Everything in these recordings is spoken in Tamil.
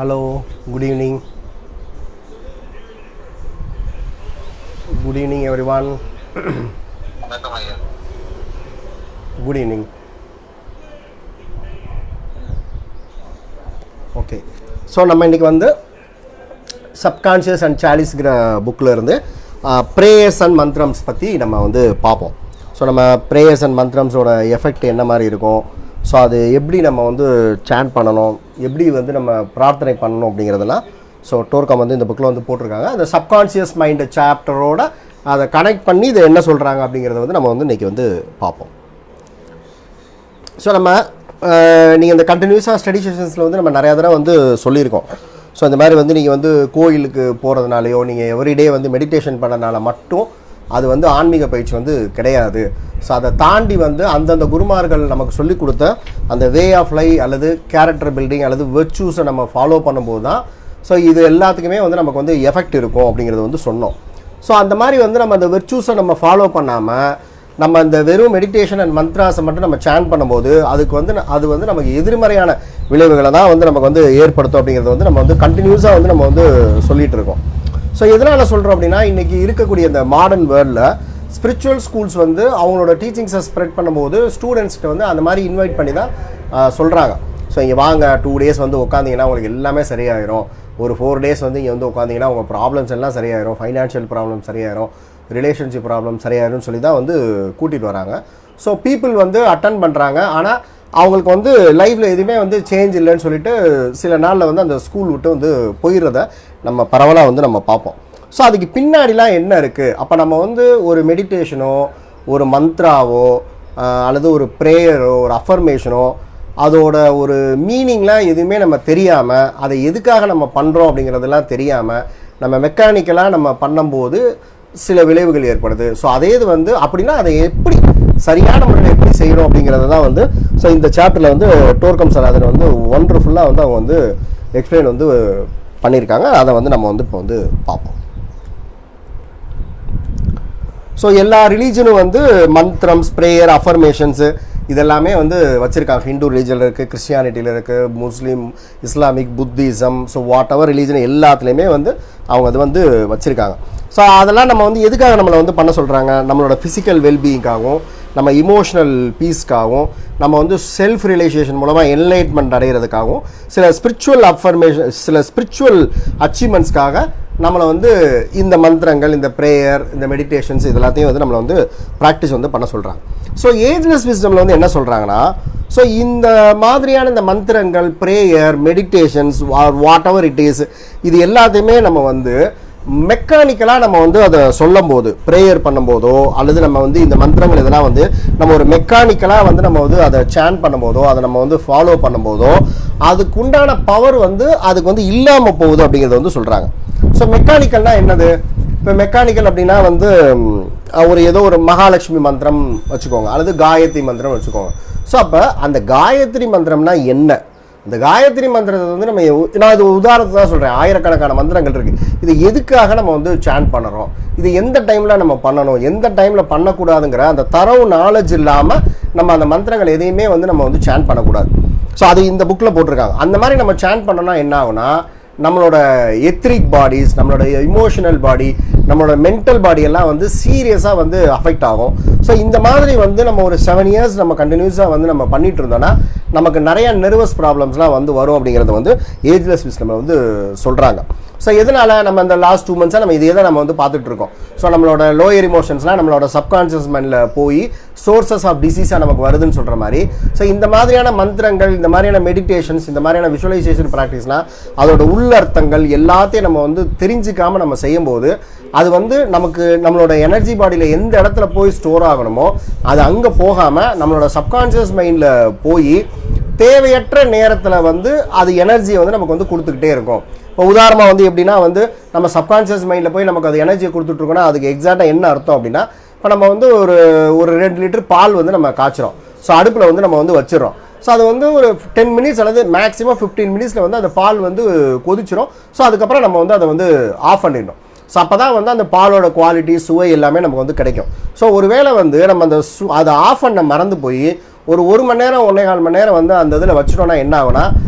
Hello, good evening. Good evening, everyone. Good evening. Okay. So, நம்ம இன்னைக்கு வந்து சப்கான்ஷியஸ் அண்ட் சாலிஸ்ங்கிற புக்கில் இருந்து ப்ரேயர்ஸ் அண்ட் மந்த்ரம்ஸ் பற்றி நம்ம வந்து பார்ப்போம். ஸோ நம்ம ப்ரேயர்ஸ் அண்ட் மந்த்ரம்ஸோட எஃபெக்ட் என்ன மாதிரி இருக்கும், ஸோ அது எப்படி நம்ம வந்து சாண்ட் பண்ணணும், எப்படி வந்து நம்ம பிரார்த்தனை பண்ணணும் அப்படிங்கிறதெல்லாம் ஸோ டோர்கம் வந்து இந்த புக்கில் வந்து போட்டிருக்காங்க. அந்த சப்கான்ஷியஸ் மைண்டு சாப்டரோட அதை கனெக்ட் பண்ணி இதை என்ன சொல்கிறாங்க அப்படிங்கிறத வந்து நம்ம வந்து இன்றைக்கி வந்து பார்ப்போம். ஸோ நம்ம நீங்கள் இந்த கண்டினியூஸாக ஸ்டடி செஷன்ஸில் வந்து நம்ம நிறையா தடவை வந்து சொல்லியிருக்கோம். ஸோ இந்த மாதிரி வந்து நீங்கள் வந்து கோயிலுக்கு போகிறதுனாலையோ நீங்கள் எவ்ரிடே வந்து மெடிடேஷன் பண்ணனால மட்டும் அது வந்து ஆன்மீக பயிற்சி வந்து கிடையாது. ஸோ அதை தாண்டி வந்து அந்தந்த குருமார்கள் நமக்கு சொல்லிக் கொடுத்த அந்த வே ஆஃப் லைஃப் அல்லது கேரக்டர் பில்டிங் அல்லது வெர்ச்சூஸை நம்ம ஃபாலோ பண்ணும்போது தான் ஸோ இது எல்லாத்துக்குமே வந்து நமக்கு வந்து எஃபெக்ட் இருக்கும் அப்படிங்கிறது வந்து சொன்னோம். ஸோ அந்த மாதிரி வந்து நம்ம அந்த வெர்ச்சூஸை நம்ம ஃபாலோ பண்ணாமல் நம்ம அந்த வெறும் மெடிடேஷன் அண்ட் மந்த்ராஸை மட்டும் நம்ம சாண்ட் பண்ணும்போது அது வந்து நமக்கு எதிர்மறையான விளைவுகளை தான் வந்து நமக்கு வந்து ஏற்படுத்தும் அப்படிங்கிறது வந்து நம்ம வந்து கண்டினியூஸாக வந்து நம்ம வந்து சொல்லிகிட்டு இருக்கோம். ஸோ எதனால் சொல்கிறோம் அப்படின்னா, இன்றைக்கி இருக்கக்கூடிய இந்த மாடர்ன் வேர்ல்டில் ஸ்பிரிச்சுவல் ஸ்கூல்ஸ் வந்து அவங்களோட டீச்சிங்ஸை ஸ்ப்ரெட் பண்ணும்போது ஸ்டூடெண்ட்ஸ்கிட்ட வந்து அந்த மாதிரி இன்வைட் பண்ணி தான் சொல்கிறாங்க. ஸோ இங்கே வாங்க 2 days வந்து உட்காந்திங்கன்னா உங்களுக்கு எல்லாமே சரியாயிரும், ஒரு 4 days வந்து இங்கே வந்து உட்காந்திங்கன்னா உங்கள் ப்ராப்ளம்ஸ் எல்லாம் சரியாயிரும், ஃபைனான்ஷியல் ப்ராப்ளம் சரியாயிரும், ரிலேஷன்ஷிப் ப்ராப்ளம் சரியாயிரும்னு சொல்லி தான் வந்து கூட்டிகிட்டு வராங்க. ஸோ பீப்புள் வந்து அட்டன் பண்ணுறாங்க. ஆனால் அவங்களுக்கு வந்து லைஃப்பில் எதுவுமே வந்து சேஞ்ச் இல்லைன்னு சொல்லிட்டு சில நாளில் வந்து அந்த ஸ்கூல் விட்டு வந்து போயிடுறத நம்ம பரவலாக வந்து நம்ம பார்ப்போம். ஸோ அதுக்கு பின்னாடிலாம் என்ன இருக்குது, அப்போ நம்ம வந்து ஒரு மெடிடேஷனோ ஒரு மந்த்ராவோ அல்லது ஒரு ப்ரேயரோ ஒரு அஃபர்மேஷனோ அதோட ஒரு மீனிங்லாம் எதுவுமே நம்ம தெரியாமல் அதை எதுக்காக நம்ம பண்ணுறோம் அப்படிங்கிறதெல்லாம் தெரியாமல் நம்ம மெக்கானிக்கலாக நம்ம பண்ணும்போது சில விளைவுகள் ஏற்படுது. ஸோ அதே இது வந்து அப்படின்னா அதை எப்படி சரியான முறையில் எப்படி செய்யணும் அப்படிங்கிறத தான் வந்து ஸோ இந்த சாப்டரில் வந்து டோர்கம் சார் அதில் வந்து ஒண்டர்ஃபுல்லாக வந்து அவங்க வந்து எக்ஸ்பிளைன் வந்து பண்ணியிருக்காங்க. அதை வந்து நம்ம வந்து இப்போ வந்து பார்ப்போம். ஸோ எல்லா ரிலீஜனும் வந்து மந்த்ரம்ஸ், ப்ரேயர், அஃபர்மேஷன்ஸு இதெல்லாமே வந்து வச்சுருக்காங்க. ஹிந்து ரிலீஜனில் இருக்குது, கிறிஸ்டியானிட்டியில் இருக்குது, Muslim, Islamic, Buddhism, so whatever religion எல்லாத்துலேயுமே வந்து அவங்க அது வந்து வச்சுருக்காங்க. ஸோ அதெல்லாம் நம்ம வந்து எதுக்காக நம்மளை வந்து பண்ண சொல்கிறாங்க, நம்மளோட ஃபிசிக்கல் வெல்பீயிங்காகவும் நம்ம இமோஷனல் பீஸ்க்காகவும் நம்ம வந்து செல்ஃப் ரியலைசேஷன் மூலமாக என்லைட்மெண்ட் அடைகிறதுக்காகவும் சில ஸ்பிரிச்சுவல் அஃபர்மேஷன் சில ஸ்பிரிச்சுவல் அச்சீவ்மெண்ட்ஸ்க்காக நம்மளை வந்து இந்த மந்திரங்கள், இந்த ப்ரேயர், இந்த மெடிடேஷன்ஸ் இது எல்லாத்தையும் வந்து நம்மளை வந்து ப்ராக்டிஸ் வந்து பண்ண சொல்கிறாங்க. ஸோ ஏஜ்லெஸ் விஸ்டமில் வந்து என்ன சொல்கிறாங்கன்னா, ஸோ இந்த மாதிரியான இந்த மந்திரங்கள், prayer, meditations what ever it is இது எல்லாத்தையுமே நம்ம வந்து மெக்கானிக்கலாக நம்ம வந்து அதை சொல்லும் போது, ப்ரேயர் பண்ணும்போதோ அல்லது நம்ம வந்து இந்த மந்திரங்கள் இதெல்லாம் வந்து நம்ம ஒரு மெக்கானிக்கலாக வந்து நம்ம வந்து அதை சாண்ட் பண்ணும்போதோ அதை நம்ம வந்து ஃபாலோ பண்ணும்போதோ அதுக்கு உண்டான பவர் வந்து அதுக்கு வந்து இல்லாமல் போகுது அப்படிங்கிறத வந்து சொல்கிறாங்க. ஸோ மெக்கானிக்கல்னால் என்னது, இப்போ மெக்கானிக்கல் அப்படின்னா வந்து ஒரு ஏதோ ஒரு மகாலட்சுமி மந்திரம் வச்சுக்கோங்க அல்லது காயத்ரி மந்திரம் வச்சுக்கோங்க. ஸோ அப்போ அந்த காயத்ரி மந்திரம்னா என்ன, இந்த காயத்ரி மந்திரத்தை வந்து நான் இது உதாரணத்தை தான் சொல்கிறேன், ஆயிரக்கணக்கான மந்திரங்கள் இருக்குது. இது எதுக்காக நம்ம வந்து சாண்ட் பண்ணுறோம், இது எந்த டைமில் நம்ம பண்ணணும், எந்த டைமில் பண்ணக்கூடாதுங்கிற அந்த தரவு நாலேஜ் இல்லாமல் நம்ம அந்த மந்திரங்கள் எதையுமே வந்து நம்ம வந்து சாண்ட் பண்ணக்கூடாது. ஸோ அது இந்த புக்கில் போட்டிருக்காங்க. அந்த மாதிரி நம்ம சாண்ட் பண்ணோன்னா என்ன ஆகுனா, நம்மளோட எத்ரிக் பாடிஸ், நம்மளோட இமோஷனல் பாடி, நம்மளோட மென்டல் பாடி எல்லாம் வந்து சீரியஸாக வந்து அஃபெக்ட் ஆகும். ஸோ இந்த மாதிரி வந்து நம்ம ஒரு 7 years நம்ம கண்டினியூஸாக வந்து நம்ம பண்ணிட்டு இருந்தோம்னா நமக்கு நிறைய நர்வஸ் ப்ராப்ளம்ஸ்லாம் வந்து வரும் அப்படிங்கிறத வந்து ஏஜ்லெஸ் விஸ்டமில் வந்து சொல்கிறாங்க. ஸோ எதனால் நம்ம இந்த லாஸ்ட் 2 months நம்ம இதே தான் நம்ம வந்து பார்த்துட்டு இருக்கோம். ஸோ நம்மளோட லோயர் இமோஷன்ஸ்லாம் நம்மளோட சப்கான்ஷியஸ் மைண்டில் போய் சோர்சஸ் ஆஃப் டிசீஸாக நமக்கு வருதுன்னு சொல்கிற மாதிரி, ஸோ இந்த மாதிரியான மந்திரங்கள், இந்த மாதிரியான மெடிடேஷன்ஸ், இந்த மாதிரியான விஷுவலைசேஷன் ப்ராக்டிஸ்னால் அதோட உள்ளர்த்தங்கள் எல்லாத்தையும் நம்ம வந்து தெரிஞ்சிக்காமல் நம்ம செய்யும்போது அது வந்து நமக்கு நம்மளோட எனர்ஜி பாடியில் எந்த இடத்துல போய் ஸ்டோர் ஆகணுமோ அது அங்கே போகாமல் நம்மளோட சப்கான்ஷியஸ் மைண்டில் போய் தேவையற்ற நேரத்தில் வந்து அது எனர்ஜியை வந்து நமக்கு வந்து கொடுத்துக்கிட்டே இருக்கும். இப்போ உதாரணமாக வந்து எப்படின்னா வந்து நம்ம சப்கான்ஷியஸ் மைண்டில் போய் நமக்கு அது எனர்ஜியை கொடுத்துட்ருக்கோன்னா அதுக்கு எக்ஸாக்டாக என்ன அர்த்தம் அப்படின்னா, இப்போ நம்ம வந்து ஒரு 2 liter பால் வந்து நம்ம காய்ச்சிரும். ஸோ அடுப்பில் வந்து நம்ம வந்து வச்சிடறோம். ஸோ அது வந்து ஒரு 10 minutes அல்லது மேக்ஸிமம் 15 minutes வந்து அந்த பால் வந்து கொதிச்சிரும். ஸோ அதுக்கப்புறம் நம்ம வந்து அதை வந்து ஆஃப் பண்ணிடணும். ஸோ அப்போ தான் வந்து அந்த பாலோட குவாலிட்டி, சுவை எல்லாமே நமக்கு வந்து கிடைக்கும். ஸோ ஒருவேளை வந்து நம்ம அந்த அதை ஆஃப் பண்ண மறந்து போய் ஒரு 1 மணி நேரம் 1.25 மணி நேரம் வந்து அந்த இதில் வச்சிட்டோன்னா என்ன ஆகுனா,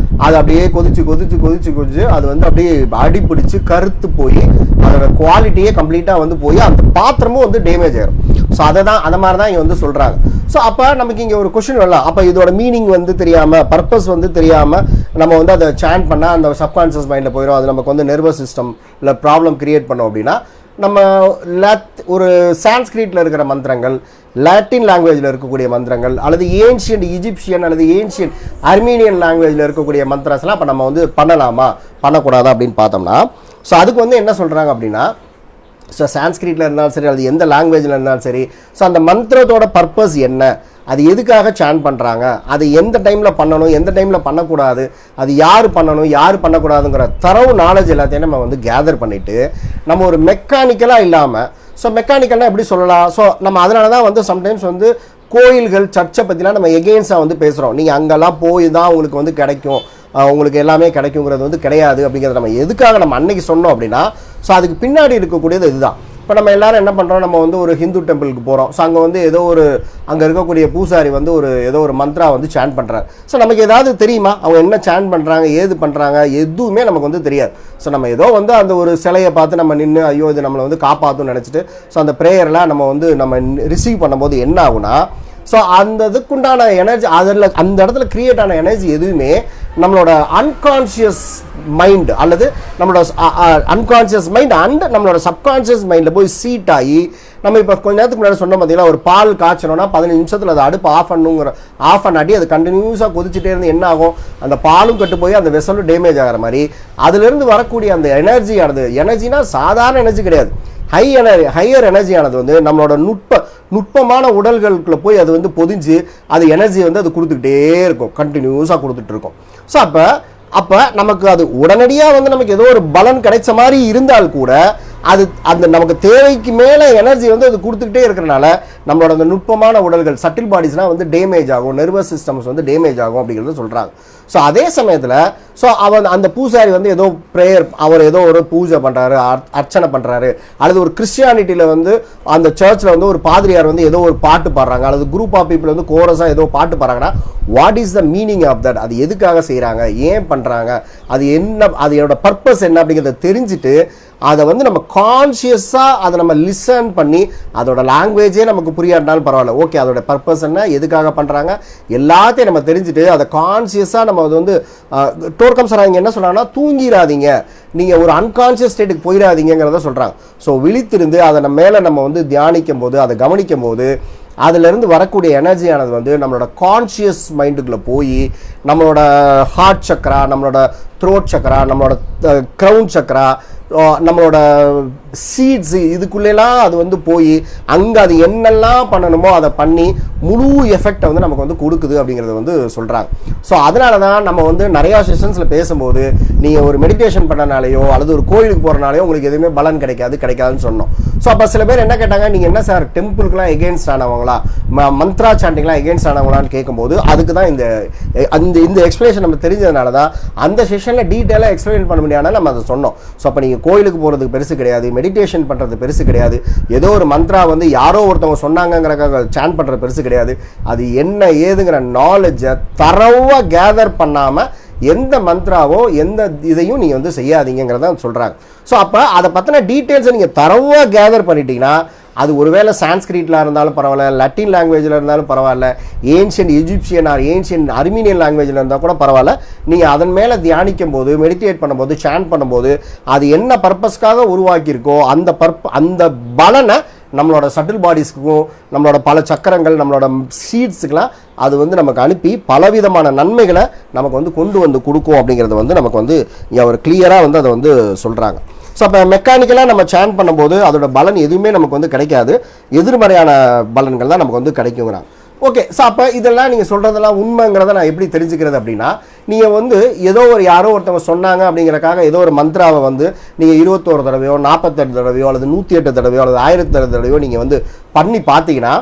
அது அப்படியே கொதிச்சு அது வந்து அப்படியே அடிப்பிடிச்சு கருத்து போய் அதோட குவாலிட்டியே கம்ப்ளீட்டாக வந்து போய் அந்த பாத்திரமும் வந்து டேமேஜ் ஆயிரும். ஸோ அதை மாதிரி தான் இங்கே வந்து சொல்கிறாங்க. ஸோ அப்போ நமக்கு இங்கே ஒரு கொஸ்டின் வரலாம், அப்போ இதோட மீனிங் வந்து தெரியாமல், பர்பஸ் வந்து தெரியாமல் நம்ம வந்து அதை சாண்ட் பண்ணால் அந்த சப்கான்ஷியஸ் மைண்டில் போயிடும், அது நமக்கு வந்து நர்வஸ் சிஸ்டம் இல்லை ப்ராப்ளம் கிரியேட் பண்ணோம் அப்படின்னா, நம்ம ஒரு சான்ஸ்கிரிட்டில் இருக்கிற மந்திரங்கள், லாட்டின் லாங்குவேஜில் இருக்கக்கூடிய மந்திரங்கள், அல்லது ஏன்ஷியன்ட் இஜிப்சியன் அல்லது ஏன்ஷியன்ட் அர்மீனியன் லாங்குவேஜில் இருக்கக்கூடிய மந்திரஸ்லாம் அப்போ நம்ம வந்து பண்ணலாமா பண்ணக்கூடாதா அப்படின்னு பார்த்தோம்னா, ஸோ அதுக்கு வந்து என்ன சொல்கிறாங்க அப்படின்னா, ஸோ சான்ஸ்கிரிட்டில் இருந்தாலும் சரி அல்லது எந்த லாங்குவேஜில் இருந்தாலும் சரி, ஸோ அந்த மந்திரத்தோட பர்பஸ் என்ன, அது எதுக்காக சான் பண்ணுறாங்க, அது எந்த டைமில் பண்ணணும் எந்த டைமில் பண்ணக்கூடாது, அது யார் பண்ணணும் யார் பண்ணக்கூடாதுங்கிற தரவு நாலேஜ் எல்லாத்தையும் நம்ம வந்து கேதர் பண்ணிவிட்டு நம்ம ஒரு மெக்கானிக்கலாக இல்லாமல், ஸோ மெக்கானிக்கல்னால் எப்படி சொல்லலாம், ஸோ நம்ம அதனால தான் வந்து சம்டைம்ஸ் வந்து கோயில்கள் சர்ச்சை பற்றிலாம் நம்ம எகெயின்ஸ்டாக வந்து பேசுகிறோம். நீங்கள் அங்கெல்லாம் போய் தான் உங்களுக்கு வந்து கிடைக்கும், உங்களுக்கு எல்லாமே கிடைக்குங்கிறது வந்து கிடையாது அப்படிங்கிறத நம்ம எதுக்காக நம்ம அன்னைக்கு சொன்னோம் அப்படின்னா, ஸோ அதுக்கு பின்னாடி இருக்கக்கூடியது இதுதான். இப்போ நம்ம எல்லாரும் என்ன பண்ணுறோம், நம்ம வந்து ஒரு ஹிந்து டெம்பிளுக்கு போகிறோம். ஸோ அங்கே வந்து ஏதோ ஒரு அங்கே இருக்கக்கூடிய பூசாரி வந்து ஏதோ ஒரு மந்த்ரா வந்து சாண்ட் பண்ணுறாரு. ஸோ நமக்கு ஏதாவது தெரியுமா அவங்க என்ன சாண்ட் பண்ணுறாங்க ஏது பண்ணுறாங்க, எதுவுமே நமக்கு வந்து தெரியாது. ஸோ நம்ம ஏதோ வந்து அந்த ஒரு சிலையை பார்த்து நம்ம நின்று ஐயோ இது நம்மளை வந்து காப்பாற்றுன்னு நினச்சிட்டு ஸோ அந்த ப்ரேயர்லாம் நம்ம ரிசீவ் பண்ணும்போது என்ன ஆகுனா, ஸோ அந்த இதுக்குண்டான எனர்ஜி அதில் அந்த இடத்துல கிரியேட் ஆன எனர்ஜி எதுவுமே நம்மளோட அன்கான்ஷியஸ் மைண்ட் அல்லது நம்மளோட அன்கான்ஷியஸ் மைண்ட் அண்ட் நம்மளோட சப்கான்ஷியஸ் மைண்டில் போய் சீட் ஆகி, நம்ம இப்போ கொஞ்ச நேரத்துக்கு முன்னாடி சொன்ன பார்த்தீங்கன்னா, ஒரு பால் காய்ச்சணும்னா 15 நிமிஷத்தில் அதை அடுப்பு ஆஃப் பண்ணாட்டி அது கண்டினியூஸாக கொதிச்சுட்டே இருந்து என்ன ஆகும், அந்த பாலும் கட்டு போய் அந்த வெசலும் டேமேஜ் ஆகிற மாதிரி அதுலேருந்து வரக்கூடிய அந்த எனர்ஜினா சாதாரண எனர்ஜி கிடையாது, ஹையர் எனர்ஜியானது வந்து நம்மளோட நுட்பமான உடல்களுக்குள்ள போய் அது வந்து பொதிஞ்சு அது எனர்ஜி வந்து அது கொடுத்துக்கிட்டே இருக்கும், கண்டினியூஸாக கொடுத்துட்டு இருக்கும். ஸோ அப்போ நமக்கு அது உடனடியாக வந்து நமக்கு ஏதோ ஒரு பலன் கிடைச்ச மாதிரி இருந்தால் கூட அது அந்த நமக்கு தேவைக்கு மேலே எனர்ஜி வந்து அது கொடுத்துக்கிட்டே இருக்கிறனால நம்மளோட அந்த நுட்பமான உடல்கள் சட்டில் பாடிஸ்லாம் வந்து டேமேஜ் ஆகும், நர்வஸ் சிஸ்டம்ஸ் வந்து டேமேஜ் ஆகும் அப்படிங்கிறது சொல்கிறாங்க. ஸோ அதே சமயத்தில் ஸோ அந்த பூசாரி வந்து ஏதோ அவர் ஏதோ ஒரு பூஜை பண்ணுறாரு, அர்ச்சனை பண்ணுறாரு, அல்லது ஒரு கிறிஸ்டியானிட்டியில் வந்து அந்த சர்ச்சில் வந்து ஒரு பாதிரியார் வந்து ஏதோ ஒரு பாட்டு பாடுறாங்க, அல்லது குரூப் ஆஃப் பீப்புள் வந்து கோரஸாக ஏதோ பாட்டு பாடுறாங்கன்னா, what is the meaning of that, அது எதுக்காக செய்கிறாங்க, ஏன் பண்ணுறாங்க, அது என்ன, அதோட பர்பஸ் என்ன அப்படிங்கிறத தெரிஞ்சுட்டு அதை வந்து நம்ம கான்ஷியஸாக அதை நம்ம லிசன் பண்ணி அதோட லாங்குவேஜே நமக்கு புரியாட்டினாலும் பரவாயில்ல, ஓகே அதோட பர்பஸ் என்ன எதுக்காக பண்ணுறாங்க எல்லாத்தையும் நம்ம தெரிஞ்சுட்டு அதை கான்ஷியஸாக நம்ம அது வந்து டோர்கம் சொல்கிறாங்க என்ன சொல்கிறாங்கன்னா, தூங்கிடாதீங்க, நீங்கள் ஒரு அன்கான்ஷியஸ் ஸ்டேட்டுக்கு போயிடாதீங்கிறத சொல்கிறாங்க. ஸோ விழித்திருந்து அதை மேலே நம்ம வந்து தியானிக்கும் போது அதை கவனிக்கும் போது அதிலிருந்து வரக்கூடிய எனர்ஜியானது வந்து நம்மளோட கான்ஷியஸ் மைண்டுக்குள்ளே போய் நம்மளோட ஹார்ட் சக்கரா, நம்மளோட த்ரோட் சக்கரா, நம்மளோட க்ரவுன் சக்கரா, நம்மளோட சீட்ஸு இதுக்குள்ளெல்லாம் அது வந்து போய் அங்கே அது என்னெல்லாம் பண்ணணுமோ அதை பண்ணி முழு எஃபெக்டை வந்து நமக்கு வந்து கொடுக்குது அப்படிங்கிறத வந்து சொல்கிறாங்க. ஸோ அதனால தான் நம்ம வந்து நிறையா செஷன்ஸில் பேசும்போது நீங்கள் ஒரு மெடிடேஷன் பண்ணனாலேயோ அல்லது ஒரு கோயிலுக்கு போகிறனாலையோ உங்களுக்கு எதுவுமே பலன் கிடைக்காதுன்னு சொன்னோம். ஸோ அப்போ சில பேர் என்ன கேட்டாங்க, நீங்கள் என்ன சார் டெம்பிளுக்குலாம் எகெயின்ஸ்ட் ஆனவங்களா, மந்த்ரா சாண்டிங்லாம் எகெயின்ஸ்ட் ஆனவங்களான்னு கேட்கும்போது அதுக்கு தான் இந்த எக்ஸ்பிளேஷன் நம்ம தெரிஞ்சதுனால தான் அந்த செஷனில் டீட்டெயிலாக எக்ஸ்பிளைன் பண்ண முடியாமல் நம்ம அதை சொன்னோம். ஸோ அப்போ நீங்கள் கோயிலுக்கு போகிறதுக்கு பெருசு கிடையாது, மெடிடேஷன் பண்ணுறது பெருசு கிடையாது, ஏதோ ஒரு மந்த்ரா வந்து யாரோ ஒருத்தவங்க சொன்னாங்கிறக்காக சாண்ட் பண்ணுறது பெருசு கிடையாது, அது என்ன ஏதுங்கிற நாலேஜை தரவாக கேதர் பண்ணாமல் எந்த மந்த்ராவோ எந்த இதையும் நீங்கள் வந்து செய்யாதீங்கிறத சொல்கிறாங்க. ஸோ அப்போ அதை பற்றின டீட்டெயில்ஸை நீங்கள் தரவாக கேதர் பண்ணிட்டீங்கன்னா அது ஒருவேளை சான்ஸ்கிரிட்டில் இருந்தாலும் பரவாயில்ல, லட்டின் லாங்குவேஜில் இருந்தாலும் பரவாயில்ல, ancient Egyptian or ancient Armenian லாங்குவேஜில் இருந்தால் கூட பரவாயில்ல, நீங்கள் அதன் மேலே தியானிக்கும் போது மெடிடேட் பண்ணும்போது சாண்ட் பண்ணும்போது அது என்ன பர்பஸ்க்காக உருவாக்கியிருக்கோ அந்த பலனை நம்மளோட சட்டில் பாடிஸ்க்கும் நம்மளோட பல சக்கரங்கள் நம்மளோட சீட்ஸுக்கெலாம் அது வந்து நமக்கு அனுப்பி பலவிதமான நன்மைகளை நமக்கு வந்து கொண்டு வந்து கொடுக்கும் அப்படிங்கிறது வந்து நமக்கு வந்து அவர் கிளியராக வந்து அதை வந்து சொல்கிறாங்க. ஸோ அப்போ மெக்கானிக்கலாக நம்ம சாண்ட் பண்ணும்போது அதோட பலன் எதுவுமே நமக்கு வந்து கிடைக்காது, எதிர்மறையான பலன்கள் தான் நமக்கு வந்து கிடைக்குங்கிறாங்க. ஓகே, ஸோ அப்போ இதெல்லாம் நீங்கள் சொல்கிறதெல்லாம் உண்மைங்கிறத நான் எப்படி தெரிஞ்சுக்கிறது அப்படின்னா, நீங்கள் வந்து ஏதோ யாரோ ஒருத்தவங்க சொன்னாங்க அப்படிங்கிறக்காக ஏதோ ஒரு மந்த்ராவை வந்து நீங்கள் 21 தடவையோ 48 தடவையோ அல்லது 108 தடவையோ அல்லது 1008 தடவையோ நீங்கள் வந்து பண்ணி பார்த்தீங்கன்னா,